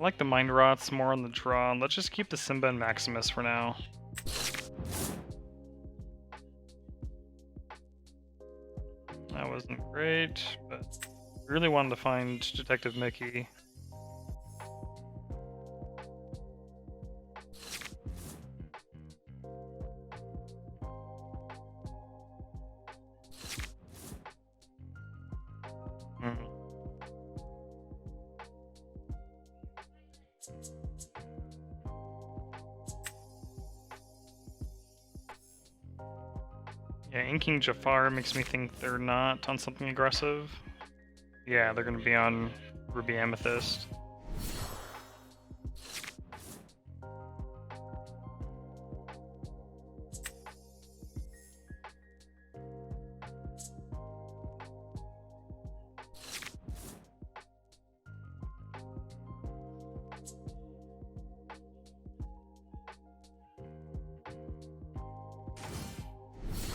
I like the Mind Rots more on the draw. Let's just keep the Simba and Maximus for now. That wasn't great, but I really wanted to find Detective Mickey. Yeah, inking Jafar makes me think they're not on something aggressive. Yeah, they're gonna be on Ruby Amethyst.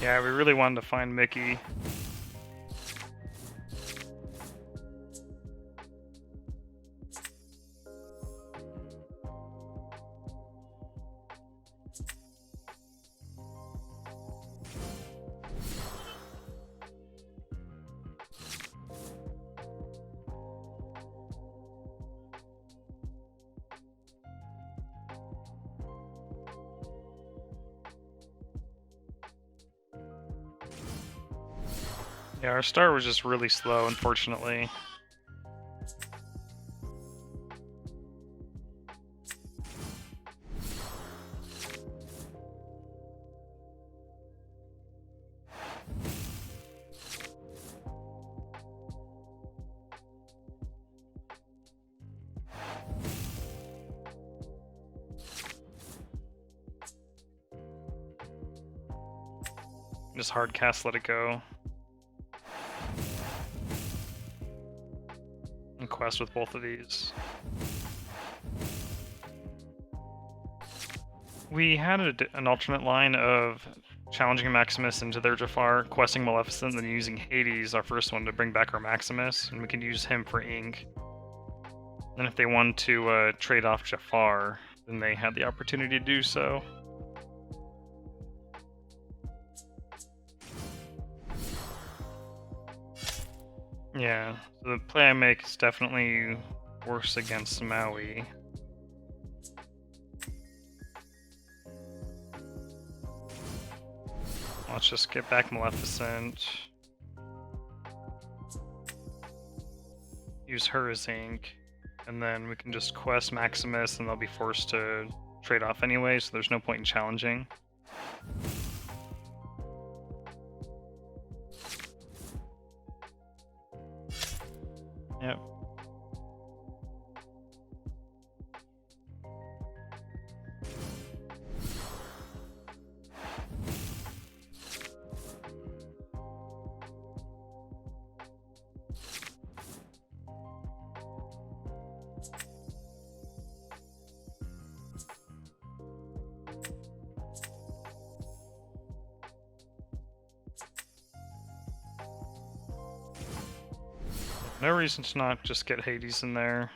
Yeah, we really wanted to find Mickey. Yeah, our start was just really slow, unfortunately. Just hard cast, let it go. And quest with both of these. We had an alternate line of challenging Maximus into their Jafar, questing Maleficent, and then using Hades, our first one, to bring back our Maximus, and we can use him for ink. And if they wanted to trade off Jafar, then they had the opportunity to do so. Yeah, so the play I make is definitely worse against Maui. Let's just get back Maleficent. Use her as ink. And then we can just quest Maximus and they'll be forced to trade off anyway, so there's no point in challenging. Yep. No reason to not just get Hades in there.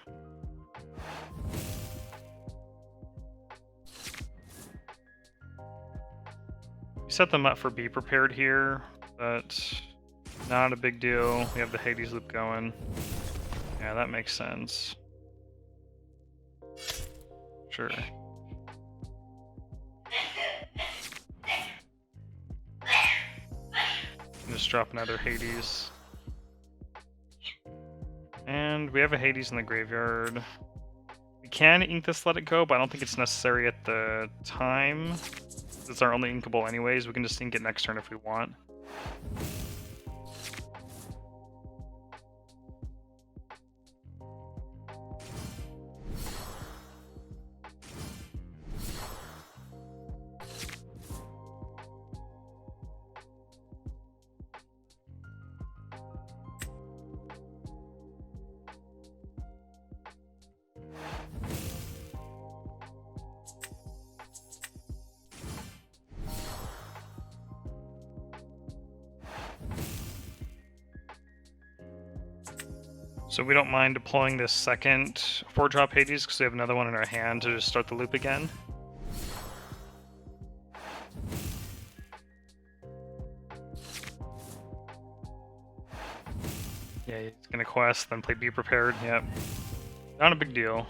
We set them up for be prepared here, but not a big deal. We have the Hades loop going. Yeah, that makes sense. Sure. Just drop another Hades. And we have a Hades in the graveyard. We can ink this, let it go, but I don't think it's necessary at the time. It's our only inkable anyways. We can just ink it next turn if we want. So we don't mind deploying this second 4-drop Hades because we have another one in our hand to just start the loop again. Yeah, he's gonna quest, then play Be Prepared, yep. Not a big deal.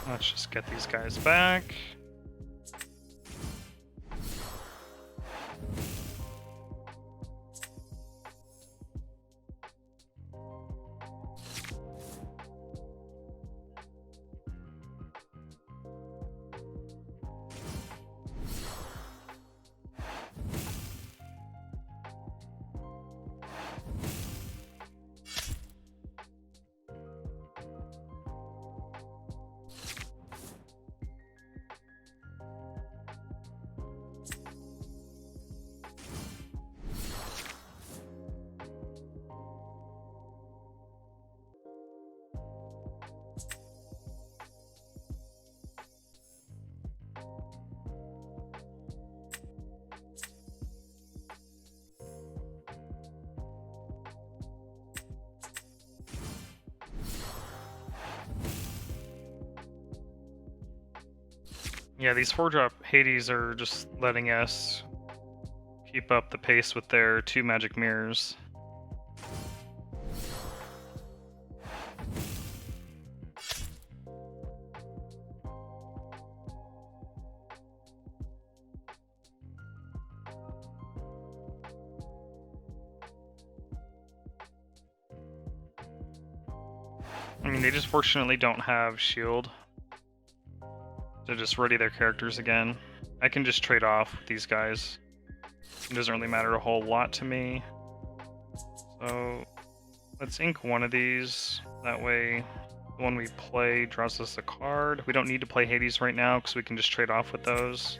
Let's just get these guys back. Yeah, these 4-drop Hades are just letting us keep up the pace with their 2 magic mirrors. I mean, they just fortunately don't have shield to just ready their characters again. I can just trade off with these guys. It doesn't really matter a whole lot to me. So let's ink one of these. That way the one we play draws us a card. We don't need to play Hades right now because we can just trade off with those.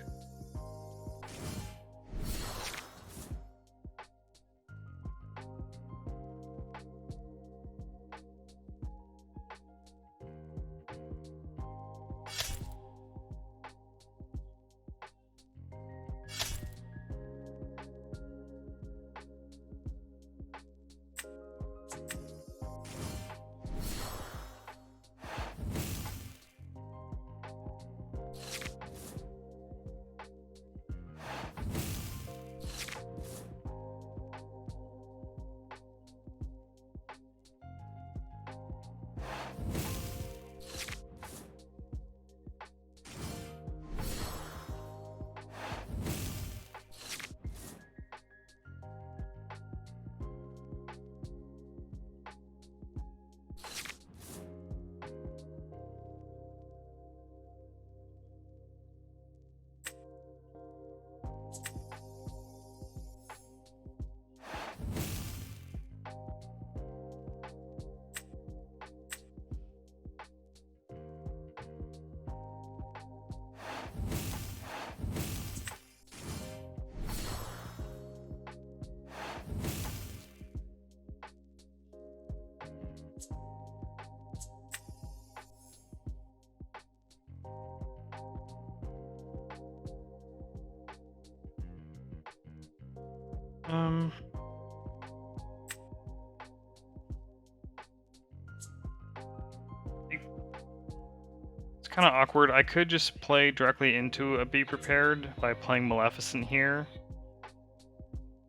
It's kind of awkward. I could just play directly into a Be Prepared by playing Maleficent here.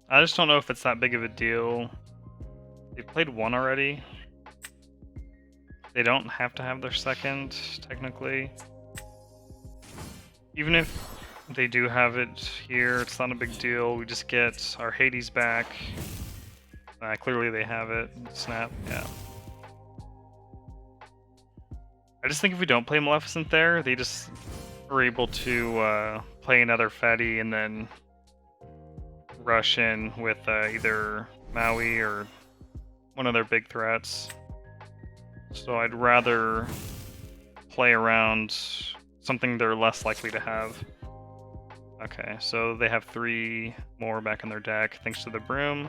I just don't know if it's that big of a deal. They played one already. They don't have to have their second, technically. Even if they do have it here, it's not a big deal. We just get our Hades back. Clearly they have it. Snap, yeah. I just think if we don't play Maleficent there, they just are able to play another fatty and then rush in with either Maui or one of their big threats. So I'd rather play around something they're less likely to have. Okay, so they have 3 more back in their deck thanks to the broom.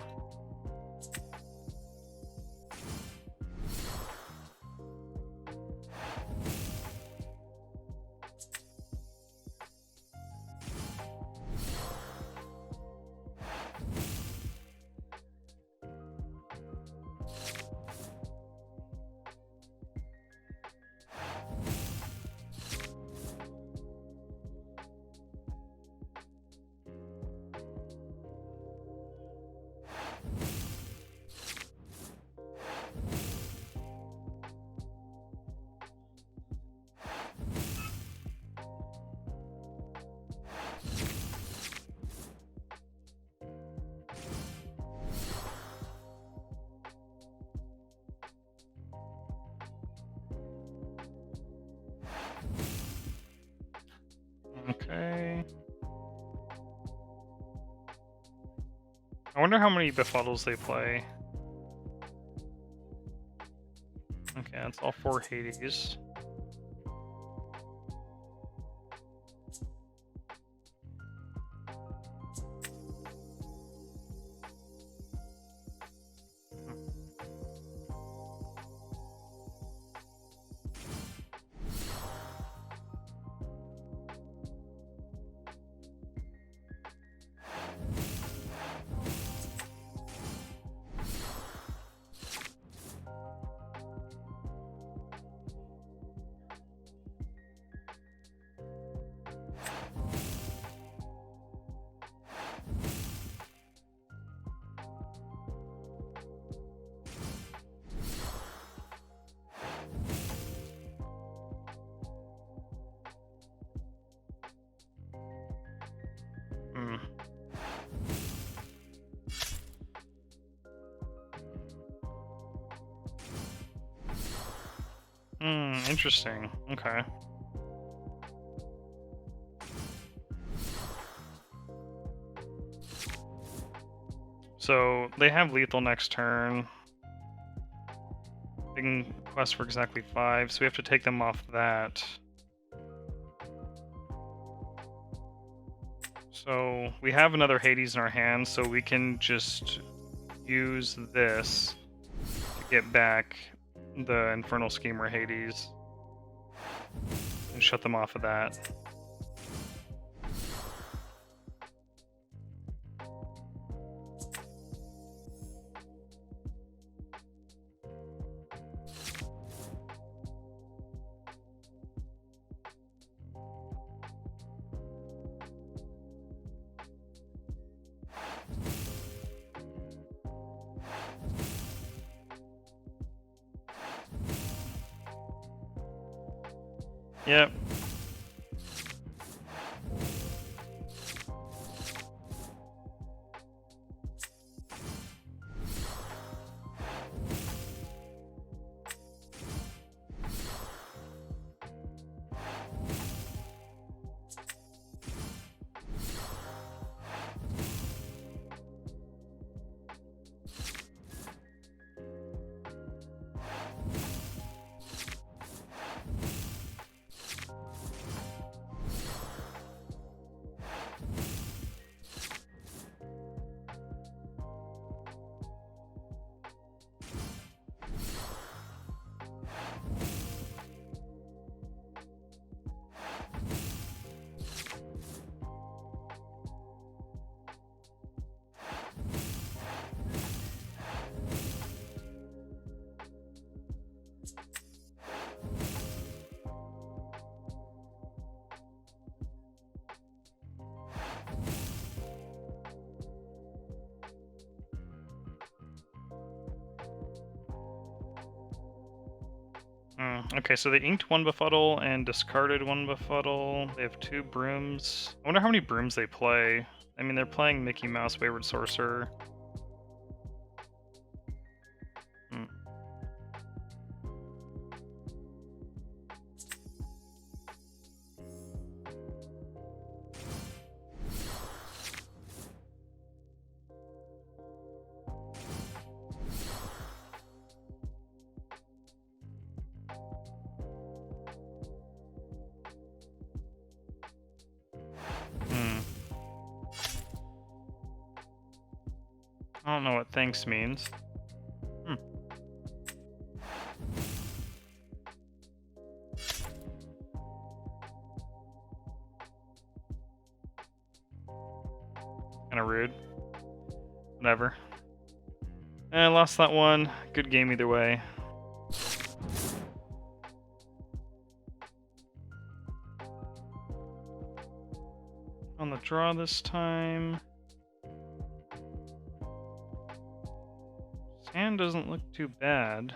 I wonder how many befuddles they play. Okay, that's all 4 Hades. Interesting. Okay. So they have lethal next turn. They can quest for exactly 5, so we have to take them off that. So we have another Hades in our hands, so we can just use this to get back the Infernal Schemer Hades and shut them off of that. Yep. Okay, so they inked 1 befuddle and discarded 1 befuddle. They have 2 brooms. I wonder how many brooms they play. I mean, they're playing Mickey Mouse Wayward Sorcerer. I don't know what thanks means. Kinda rude. Whatever. I lost that one. Good game either way. On the draw this time. Hand doesn't look too bad.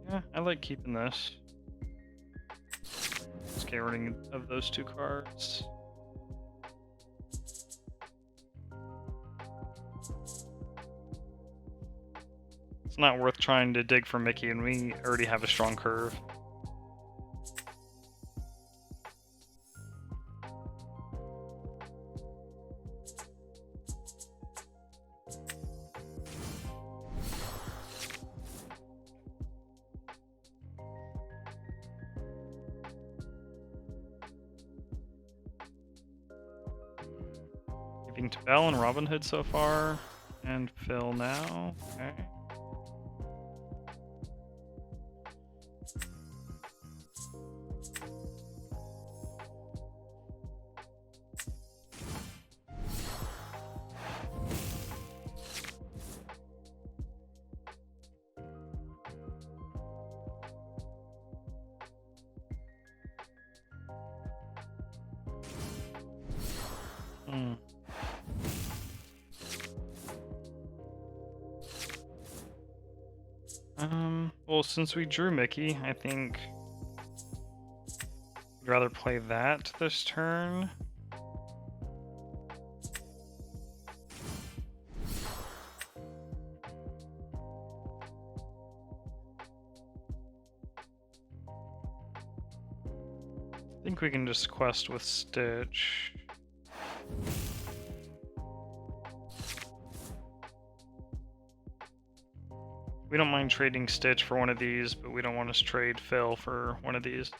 Yeah, I like keeping this. Just get rid of those 2 cards. It's not worth trying to dig for Mickey, and we already have a strong curve. Skipping to Bell and Robin Hood so far. And Phil now. Okay. Well, since we drew Mickey, I think I'd rather play that this turn. I think we can just quest with Stitch. We don't mind trading Stitch for one of these, but we don't want to trade Phil for one of these.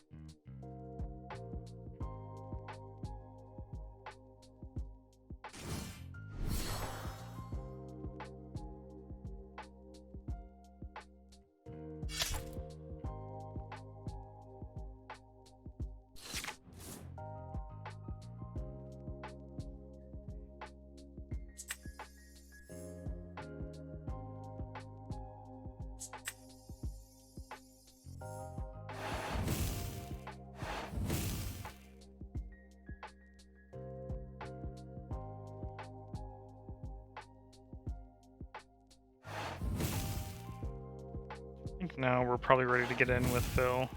I think now we're probably ready to get in with Phil.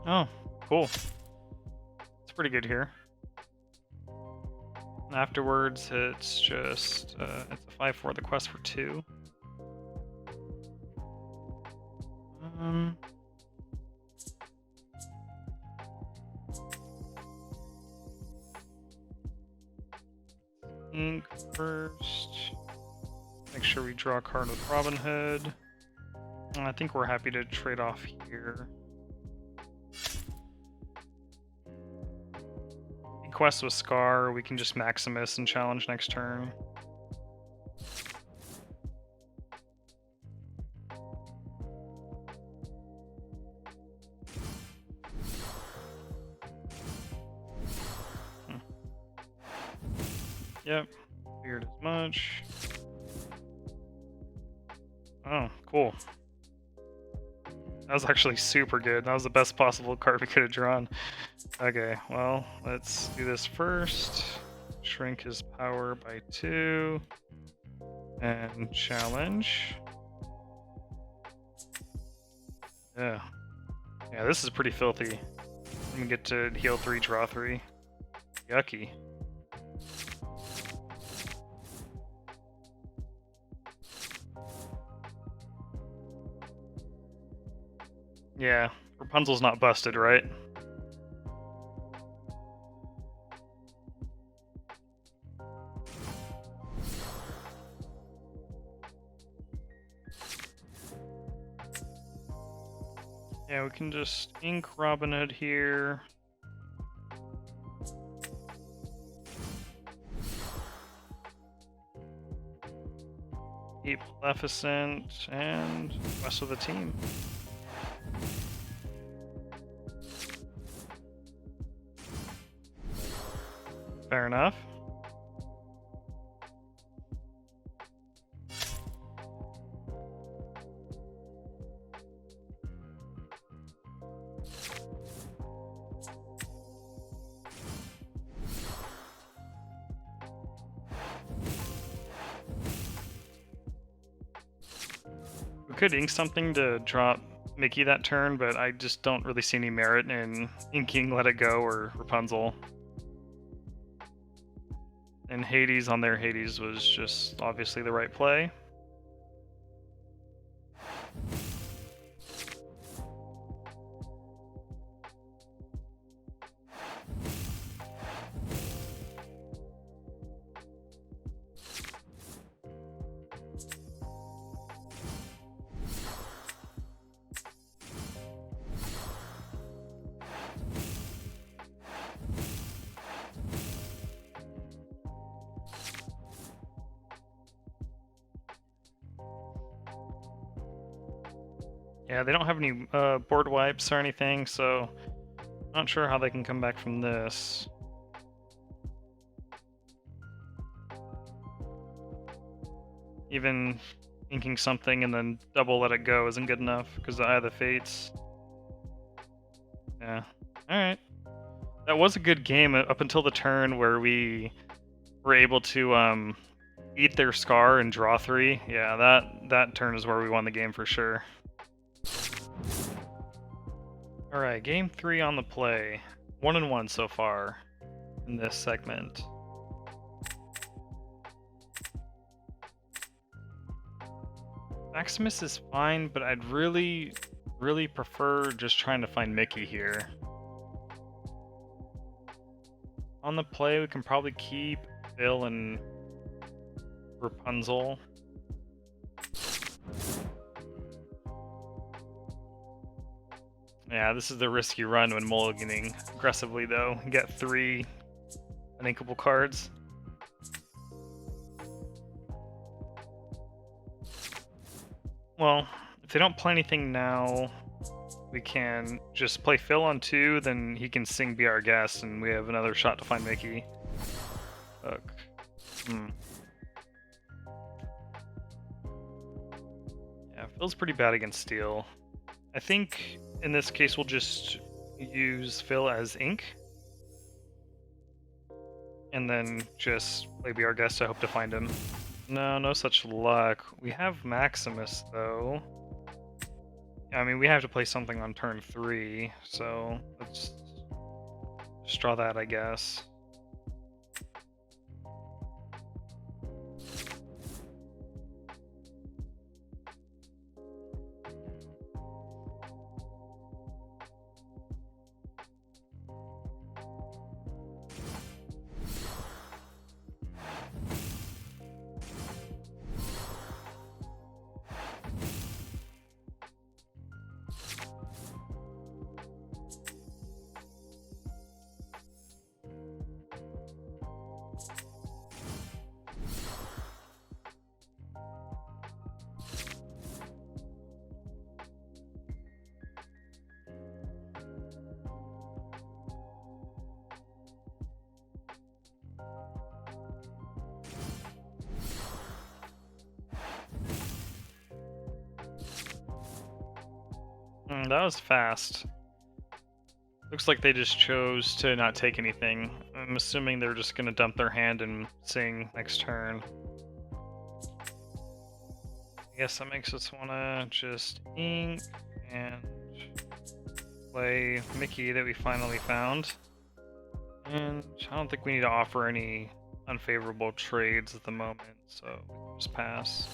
Oh, cool. It's pretty good here. And afterwards, it's just it's a 5-4, the quest for 2. Ink first. Make sure we draw a card with Robin Hood. And I think we're happy to trade off here. Quest with Scar, we can just Maximus and challenge next turn. Yep, figured as much. Oh, cool. That was actually super good. That was the best possible card we could have drawn. Okay, well, let's do this first. Shrink his power by 2. And challenge. Yeah. Yeah, this is pretty filthy. I'm gonna get to heal 3, draw 3. Yucky. Yeah, Rapunzel's not busted, right? Yeah, we can just ink Robin Hood here. Keep Maleficent and rest of the team. Fair enough. We could ink something to drop Mickey that turn, but I just don't really see any merit in inking Let It Go or Rapunzel. And Hades on their Hades was just obviously the right play. Yeah, they don't have any board wipes or anything, so not sure how they can come back from this. Even inking something and then double let it go isn't good enough because the Eye of the Fates. Yeah. Alright. That was a good game up until the turn where we were able to eat their Scar and draw 3. Yeah, that turn is where we won the game for sure. Alright, game 3 on the play. 1-1 so far in this segment. Maximus is fine, but I'd really prefer just trying to find Mickey here. On the play, we can probably keep Phil and Rapunzel. Yeah, this is the risky run when mulliganing aggressively, though. Get 3 uninkable cards. Well, if they don't play anything now, we can just play Phil on 2, then he can sing Be Our Guest, and we have another shot to find Mickey. Look. Yeah, Phil's pretty bad against Steel. I think in this case we'll just use Phil as ink. And then just play Be Our Guest. I hope to find him. No such luck. We have Maximus, though. I mean, we have to play something on turn 3, so let's just draw that, I guess. That was fast. Looks like they just chose to not take anything. I'm assuming they're just gonna dump their hand and sing next turn. I guess that makes us wanna just ink and play Mickey that we finally found. And I don't think we need to offer any unfavorable trades at the moment, so we can just pass.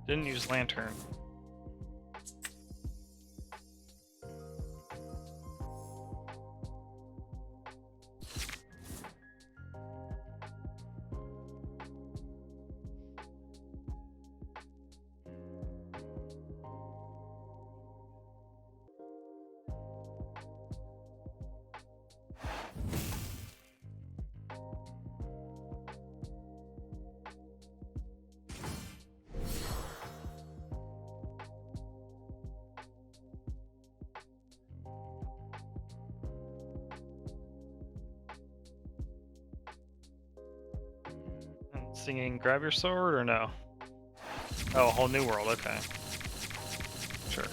Didn't use Lantern. Singing Grab Your Sword or no? Oh, a whole new world, okay. Sure.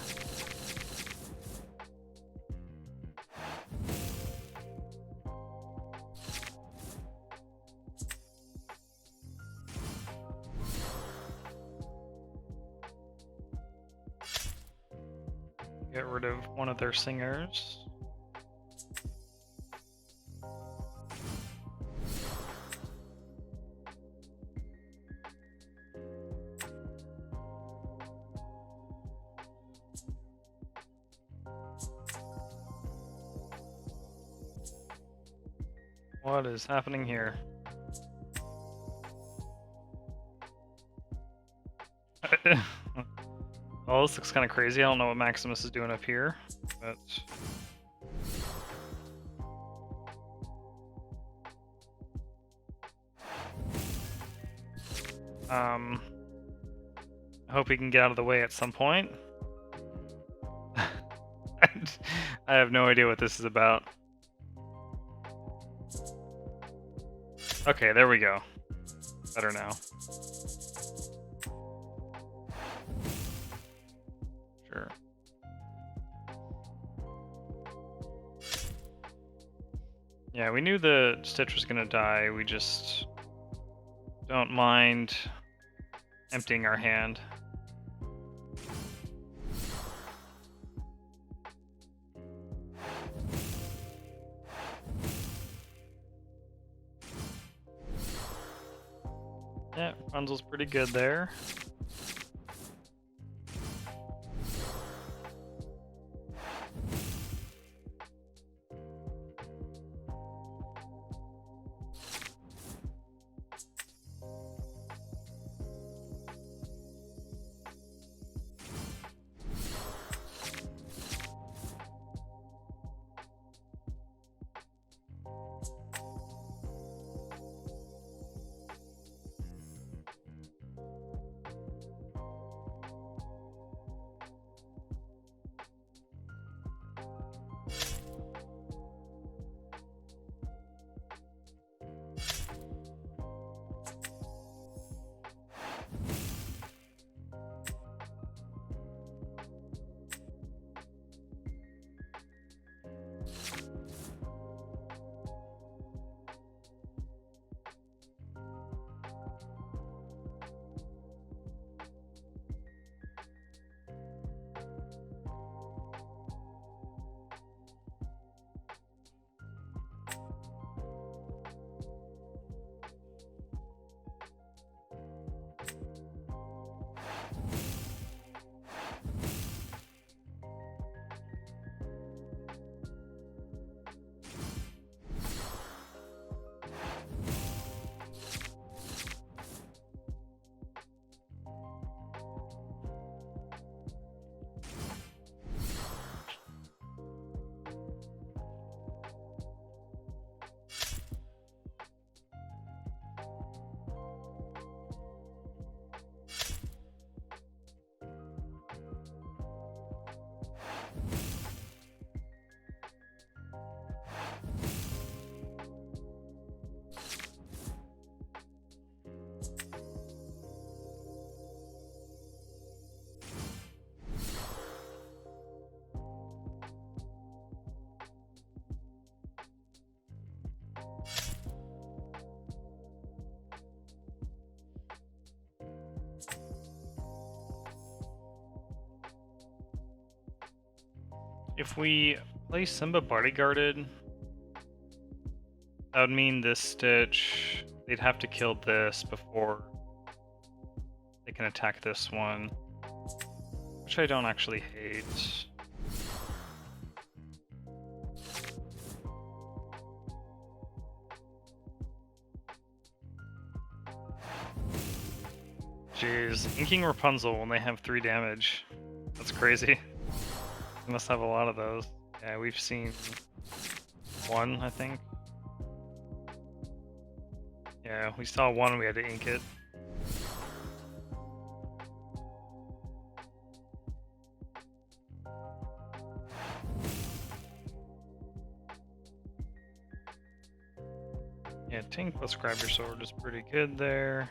Get rid of one of their singers. What is happening here? Oh, this looks kind of crazy. I don't know what Maximus is doing up here, but I hope he can get out of the way at some point. I have no idea what this is about. Okay, there we go. Better now. Sure. Yeah, we knew the Stitch was gonna die. We just don't mind emptying our hand. Yeah, Rapunzel's pretty good there. If we play Simba bodyguarded, that would mean this Stitch, they'd have to kill this before they can attack this one, which I don't actually hate. Jeez, inking Rapunzel when they have 3 damage. That's crazy. They must have a lot of those. Yeah, we've seen 1, I think. Yeah, we saw 1, we had to ink it. Yeah, Tink plus grab your sword is pretty good there.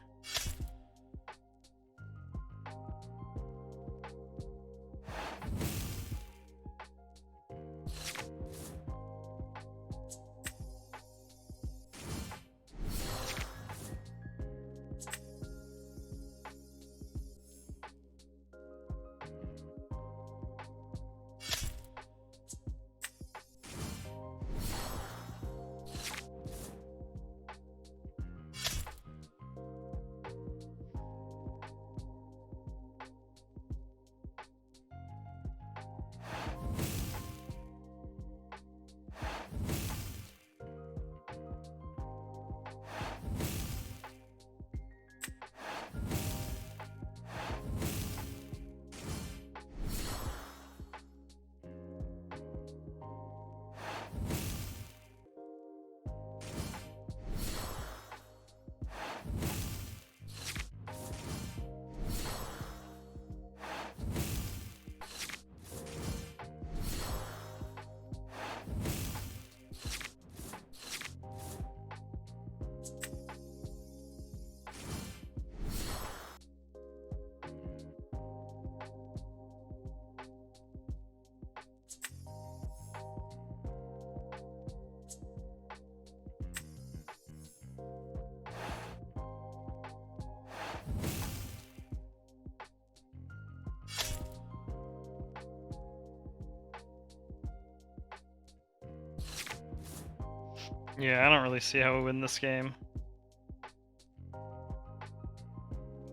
Yeah, I don't really see how we win this game.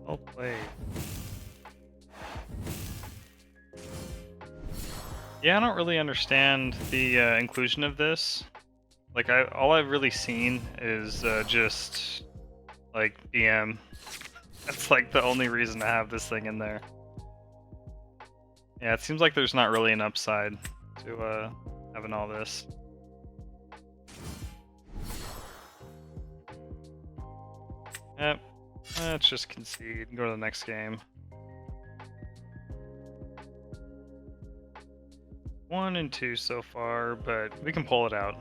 Well played. Yeah, I don't really understand the inclusion of this. Like, all I've really seen is just like BM. That's like the only reason to have this thing in there. Yeah, it seems like there's not really an upside to having all this. Yep, let's just concede and go to the next game. 1 and 2 so far, but we can pull it out.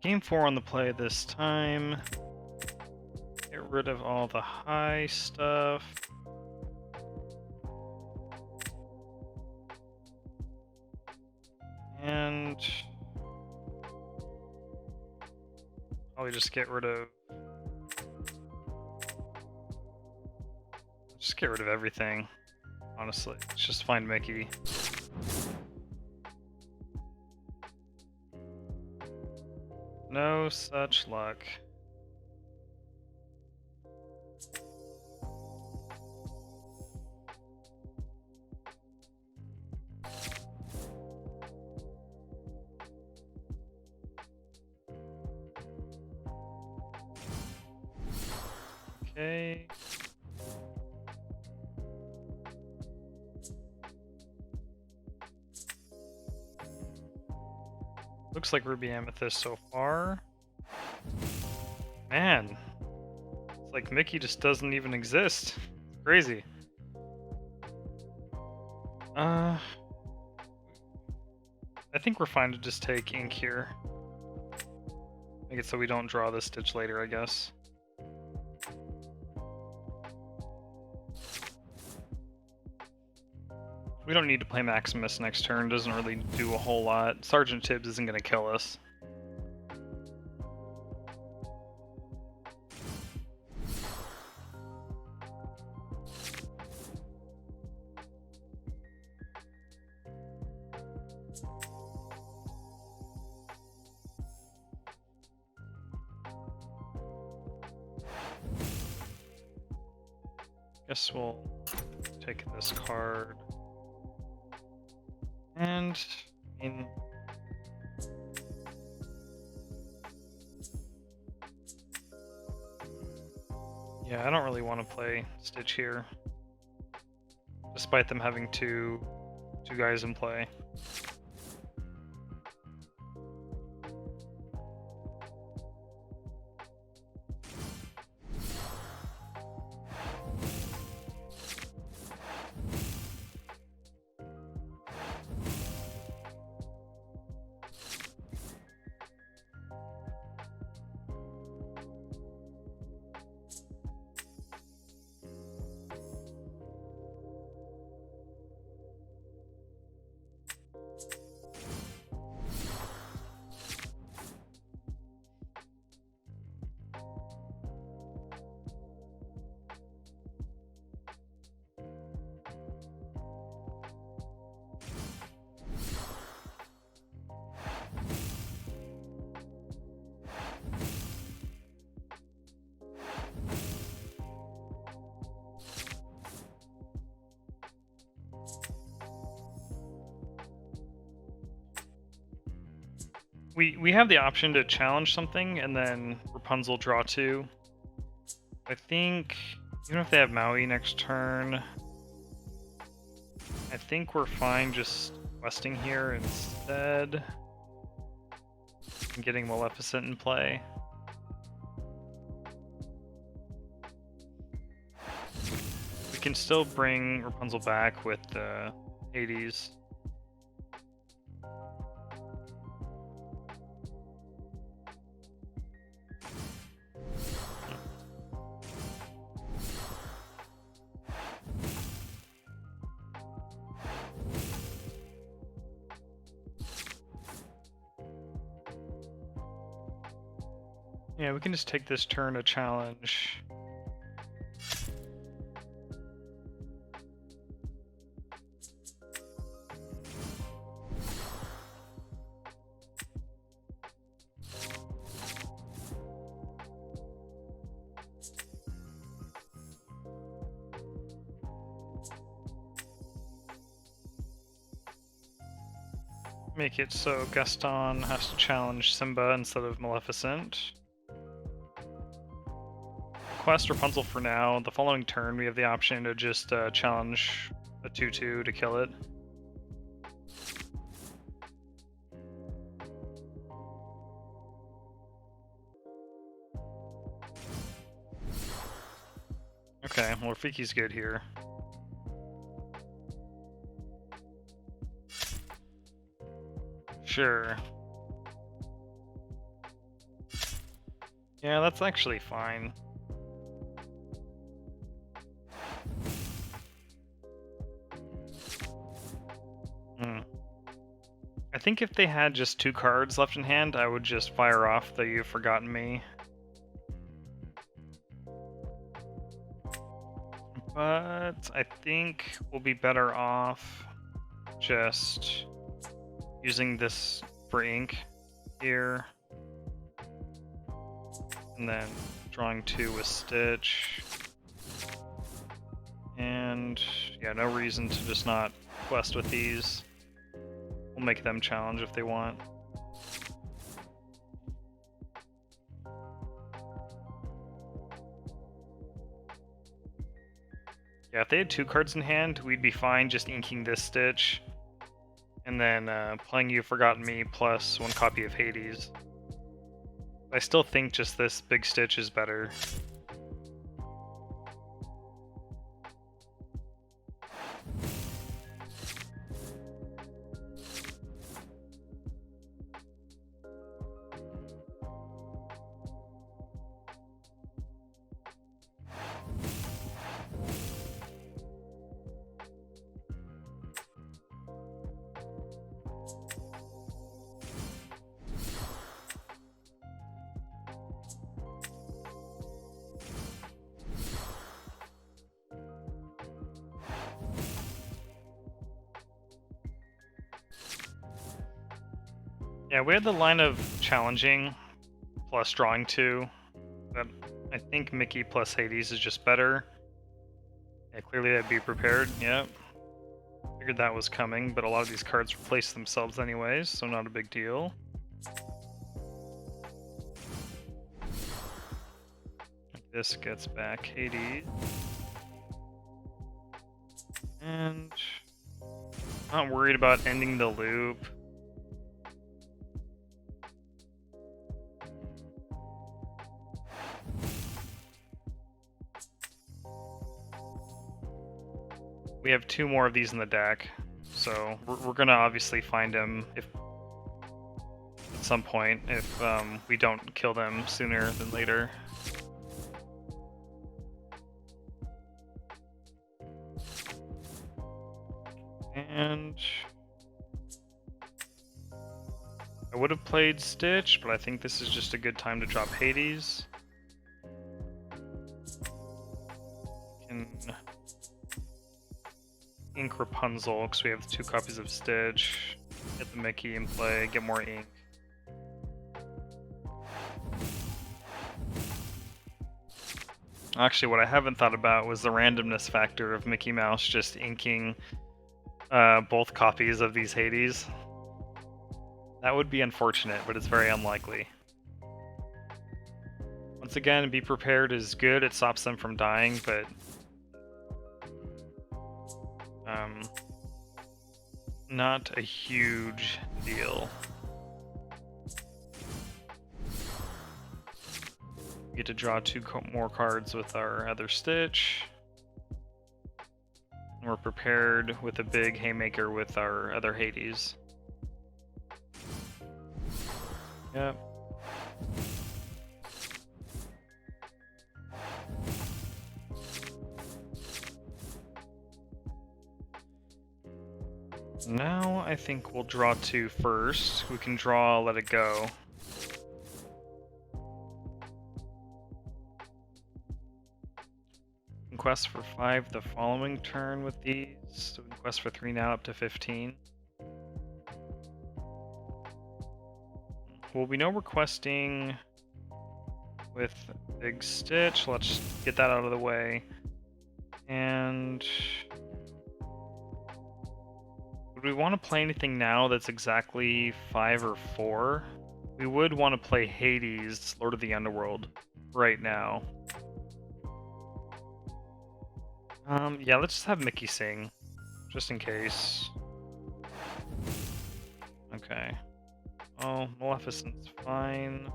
Game 4 on the play this time. Get rid of all the high stuff. And probably just get rid of everything. Honestly, let's just find Mickey. No such luck. Okay. Looks like Ruby Amethyst so far. Man, it's like Mickey just doesn't even exist. Crazy. I think we're fine to just take ink here. Make it so we don't draw this stitch later, I guess. We don't need to play Maximus next turn, doesn't really do a whole lot. Sergeant Tibbs isn't going to kill us. Guess we'll take this card. And yeah, I don't really want to play Stitch here, despite them having two guys in play. We have the option to challenge something and then Rapunzel draw 2. I think even if they have Maui next turn, I think we're fine just questing here instead and getting Maleficent in play. We can still bring Rapunzel back with Hades. Yeah, we can just take this turn to challenge. Make it so Gaston has to challenge Simba instead of Maleficent. Quest Rapunzel for now. The following turn, we have the option to just challenge a 2/2 to kill it. Okay, well, Rafiki's good here. Sure. Yeah, that's actually fine. I think if they had just 2 cards left in hand, I would just fire off the You've Forgotten Me. But I think we'll be better off just using this for ink here. And then drawing 2 with Stitch. And yeah, no reason to just not quest with these. We'll make them challenge if they want. Yeah, if they had 2 cards in hand, we'd be fine just inking this Stitch. And then playing You've Forgotten Me plus 1 copy of Hades. I still think just this big Stitch is better. Yeah, we had the line of challenging plus drawing 2, but I think Mickey plus Hades is just better. Yeah, clearly I'd be prepared, yep. Figured that was coming, but a lot of these cards replace themselves anyways, so not a big deal. This gets back Hades. And not worried about ending the loop. We have 2 more of these in the deck, so we're gonna obviously find him if at some point if we don't kill them sooner than later. And I would have played Stitch, but I think this is just a good time to drop Hades. Can ink Rapunzel, because we have 2 copies of Stitch. Get the Mickey in play, get more ink. Actually, what I haven't thought about was the randomness factor of Mickey Mouse just inking both copies of these Hades. That would be unfortunate, but it's very unlikely. Once again, be prepared is good. It stops them from dying, but not a huge deal. We get to draw 2 more cards with our other Stitch. And we're prepared with a big haymaker with our other Hades. Yep. Now I think we'll draw 2 first. We can draw Let It Go. Quest for 5 the following turn with these. So we can quest for 3 now up to 15. Well, we know we're questing with Big Stitch. Let's get that out of the way. And Would we want to play anything now that's exactly 5 or 4? We would want to play Hades, Lord of the Underworld, right now. Yeah, let's just have Mickey sing, just in case. Okay. Oh, Maleficent's fine.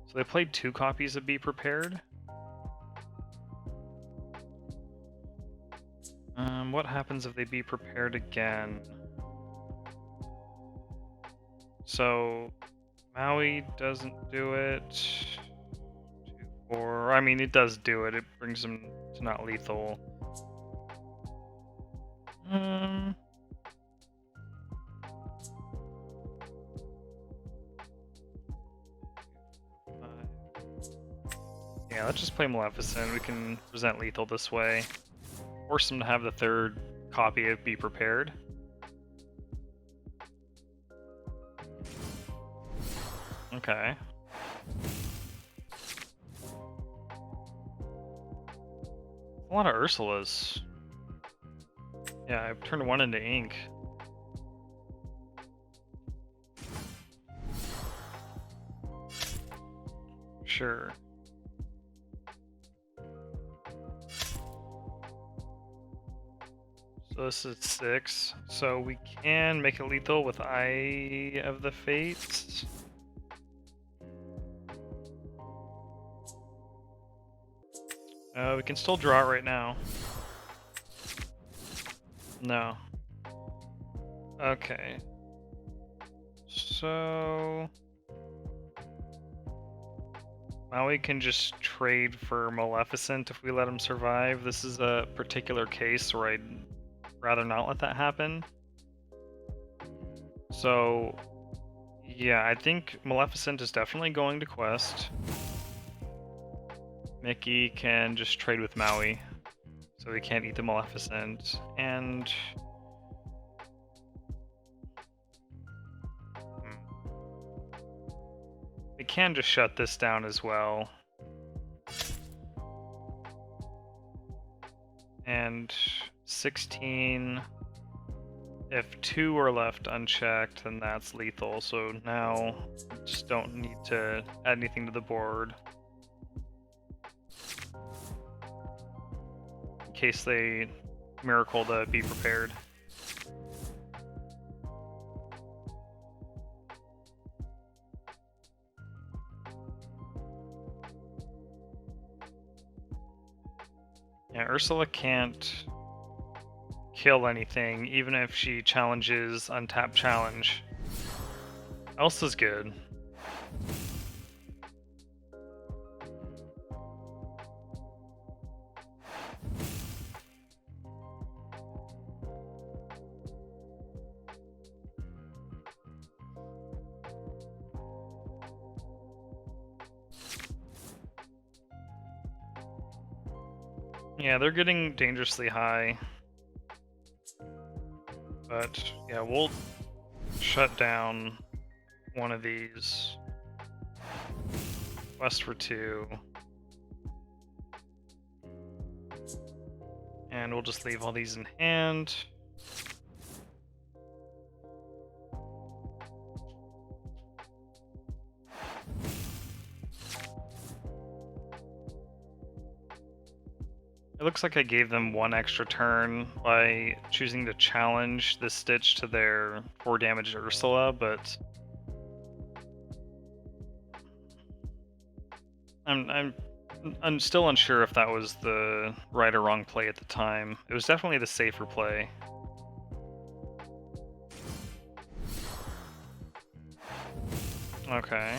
So they played 2 copies of Be Prepared. What happens if they Be Prepared again? So, Maui doesn't do it. 2, 4. I mean, it does do it. It brings him to not lethal. Yeah, let's just play Maleficent. We can present lethal this way. Force him to have the 3rd copy of Be Prepared. Okay. A lot of Ursulas. Yeah, I've turned 1 into ink. Sure. So this is 6. So we can make it lethal with Eye of the Fates. We can still draw it right now. No. Okay. So Maui can just trade for Maleficent if we let him survive. This is a particular case where I'd rather not let that happen. So yeah, I think Maleficent is definitely going to quest. Mickey can just trade with Maui, so he can't eat the Maleficent, and we can just shut this down as well. And 16, if 2 are left unchecked, then that's lethal, so now just don't need to add anything to the board. In case they miracle to Be Prepared. Yeah, Ursula can't kill anything, even if she challenges Untapped Challenge. Elsa's good. Yeah, they're getting dangerously high. But yeah, we'll shut down one of these. Quest for 2. And we'll just leave all these in hand. It looks like I gave them 1 extra turn by choosing to challenge this Stitch to their 4 damage Ursula, but I'm still unsure if that was the right or wrong play at the time. It was definitely the safer play. Okay.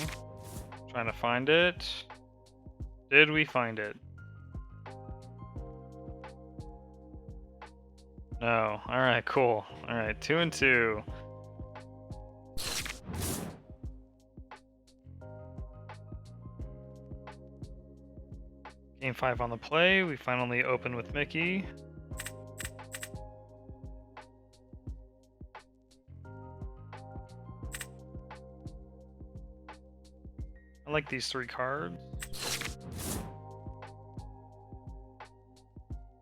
Trying to find it. Did we find it? No. Alright, cool. Alright, 2 and 2. Game 5 on the play. We finally open with Mickey. I like these 3 cards.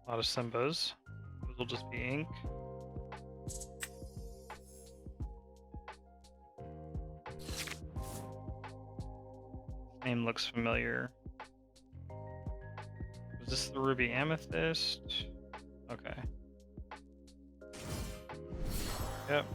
A lot of Simbas. Those will just be ink. name looks familiar. Was this the Ruby Amethyst? Okay. Yep.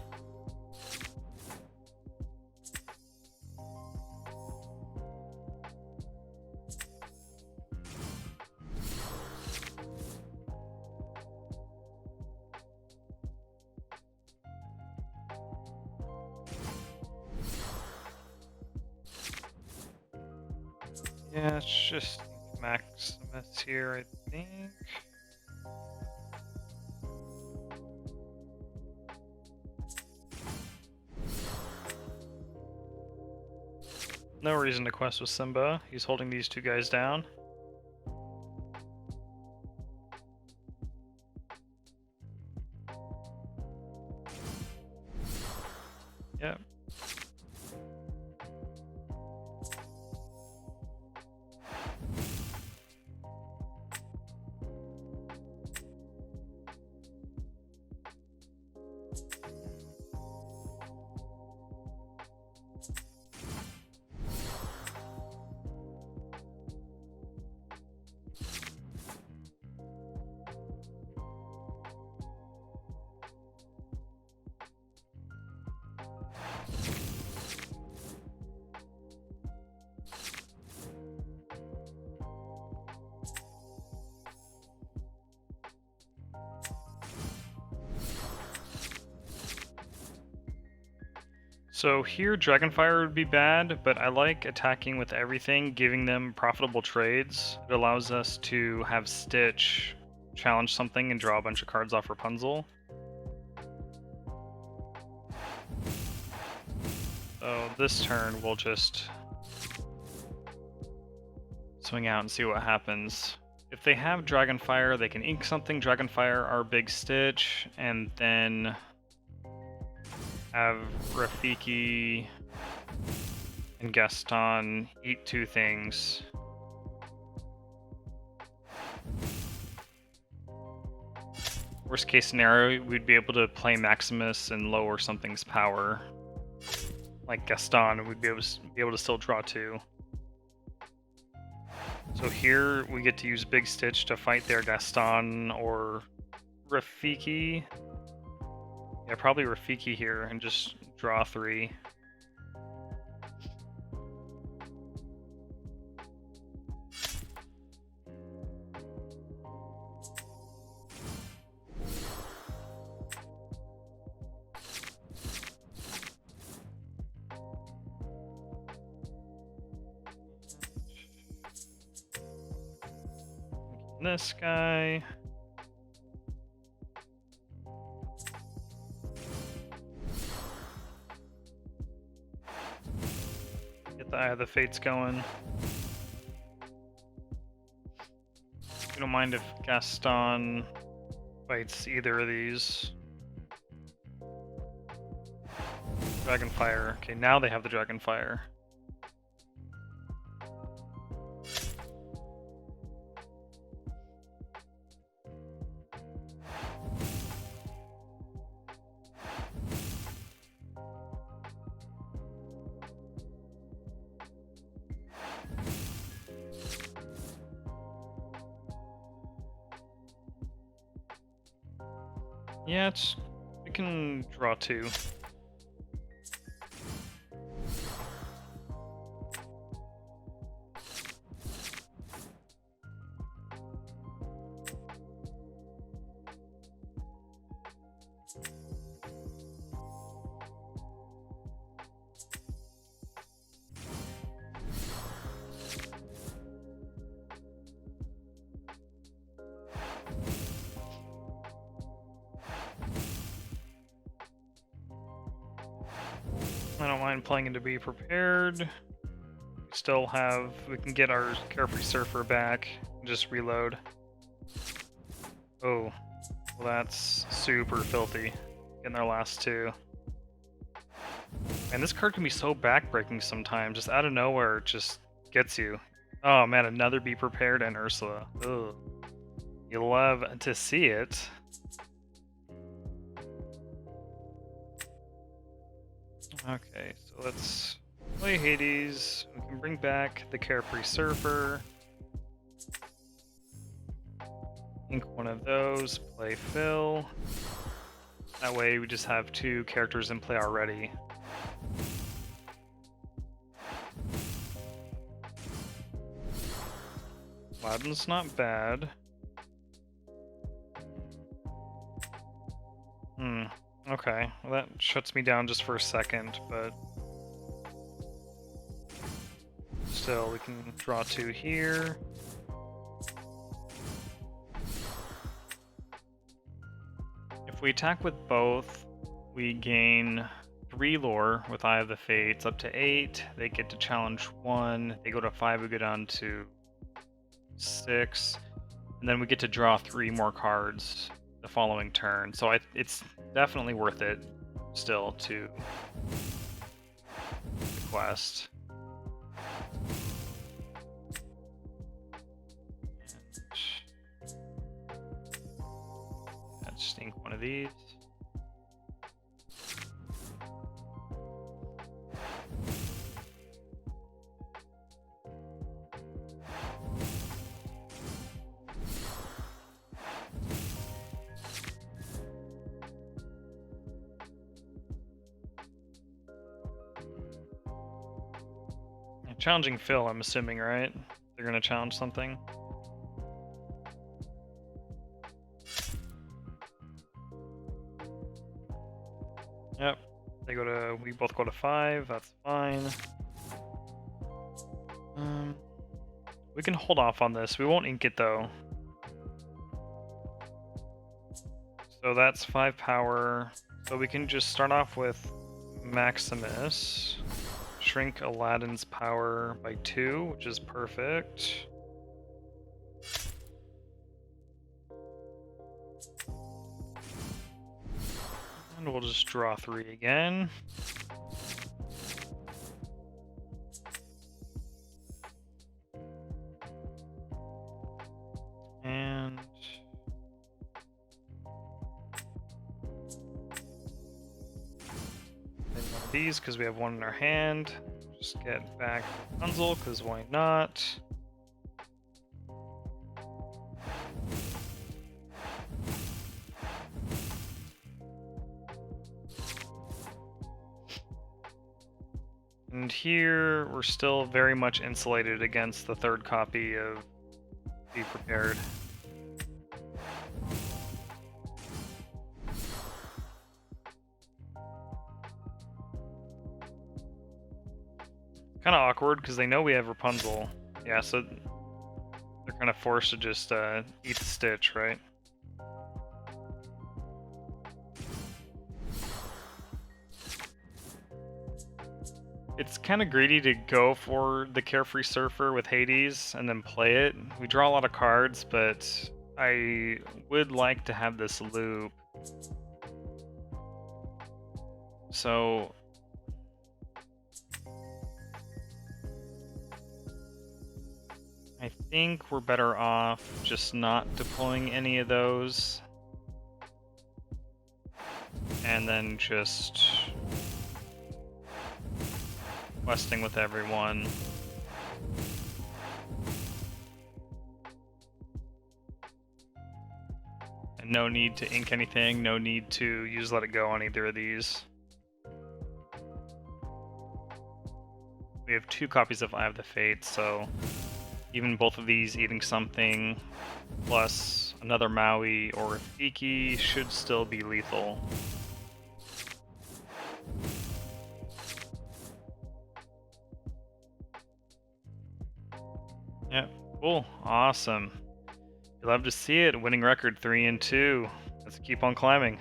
Yeah, it's just Maximus here, I think. No reason to quest with Simba. He's holding these two guys down. Yep. So here, Dragonfire would be bad, but I like attacking with everything, giving them profitable trades. It allows us to have Stitch challenge something and draw a bunch of cards off Rapunzel. So this turn, we'll just swing out and see what happens. If they have Dragonfire, they can ink something, Dragonfire our big Stitch, and then have Rafiki and Gaston eat two things. Worst case scenario, we'd be able to play Maximus and lower something's power. Like Gaston, we'd be able to still draw two. So here we get to use Big Stitch to fight their Gaston or Rafiki. Yeah, probably Rafiki here and just draw three. This guy. Get the Eye of the Fates going. You don't mind if Gaston fights either of these. Dragonfire. Okay, now they have the Dragonfire. Yeah, we can draw two. I don't mind playing into Be Prepared. We can get our Carefree Surfer back and just reload. Oh, well that's super filthy. Getting their last two. And this card can be so backbreaking sometimes, just out of nowhere it just gets you. Oh man, another Be Prepared and Ursula. Ugh. You love to see it. Okay, so let's Play Hades. We can bring back the Carefree Surfer. Ink one of those. Play Phil. That way we just have 2 characters in play already. Aladdin's not bad. Okay. Well, that shuts me down just for a second, but still, we can draw 2 here. If we attack with both, we gain 3 lore with Eye of the Fates, up to 8. They get to challenge 1. They go to 5, we go down to 6. And then we get to draw 3 more cards the following turn. So it's definitely worth it still to the quest. Let's just ink one of these. Challenging Phil, I'm assuming, right? They're gonna challenge something. Yep. We both go to 5, that's fine. We can hold off on this. We won't ink it though. So that's 5 power. So we can just start off with Maximus. Shrink Aladdin's power by 2, which is perfect. And we'll just draw 3 again. And these because we have 1 in our hand. Just get back Rapunzel because why not? And here we're still very much insulated against the 3rd copy of Be Prepared. Kind of awkward because they know we have Rapunzel. Yeah, so they're kind of forced to just eat the stitch, right? It's kind of greedy to go for the Carefree Surfer with Hades and then play it. We draw a lot of cards, but I would like to have this loop. So I think we're better off just not deploying any of those. And then just questing with everyone. And no need to ink anything, no need to use Let It Go on either of these. We have 2 copies of Eye of the Fates, so even both of these eating something, plus another Maui or Fiki should still be lethal. Yep, cool, awesome. You love to see it, winning record 3-2. Let's keep on climbing.